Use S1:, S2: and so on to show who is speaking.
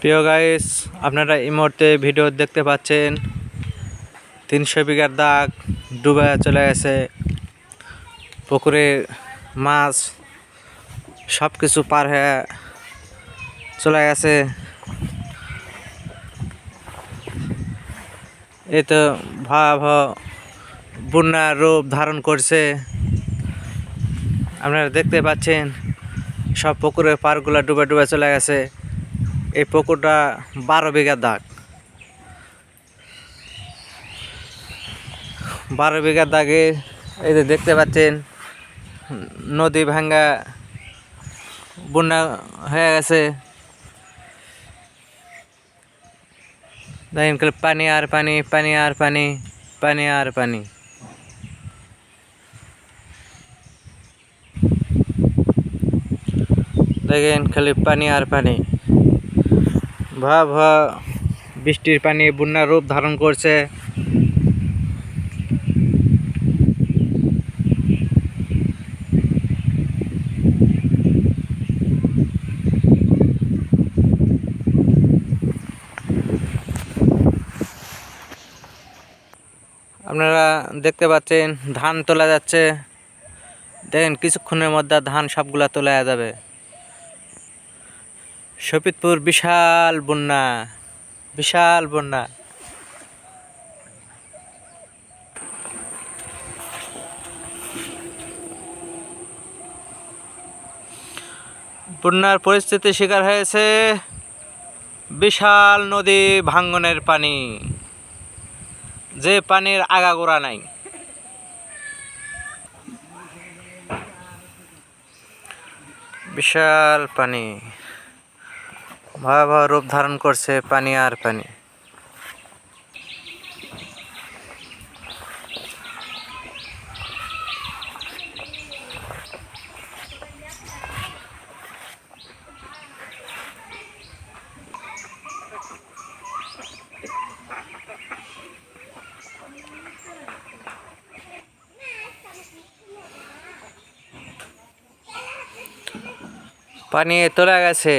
S1: প্রিয় গাইস, আপনারা এই মুহূর্তে ভিডিও দেখতে পাচ্ছেন 300 বিঘার দাগ ডুবে চলে গেছে। পুকুরে মাছ সব কিছু পার হয়ে চলে গেছে। এই তো ভয়াবহ বন্যার রূপ ধারণ করছে। আপনারা দেখতে পাচ্ছেন সব পুকুরের পাড়গুলো ডুবে ডুবে চলে গেছে। এই পুকুরটা 12 বিঘা দাগ। 12 বিঘা দাগে এই যে দেখতে পাচ্ছেন নদী ভাঙ্গা বন্যা হয়ে গেছে। দেখেন খালি পানি আর পানি, পানি আর পানি, পানি আর পানি। দেখেন খালি পানি আর পানি। ভয়াবহ বৃষ্টির পানি বন্যার রূপ ধারণ করছে। আপনারা দেখতে পাচ্ছেন ধান তোলা যাচ্ছে। দেখেন কিছুক্ষণের মধ্যে ধান সবগুলা তোলা যাবে। শফিদপুর বিশাল বন্যা, বিশাল বন্যা। বন্যার পরিস্থিতি শিকার হয়েছে বিশাল নদী ভাঙ্গনের পানি, যে পানির আগাগোড়া নাই। বিশাল পানি ভয়াবহ রূপ ধারণ করছে, পানি আর পানি। পানি তোলা গেছে।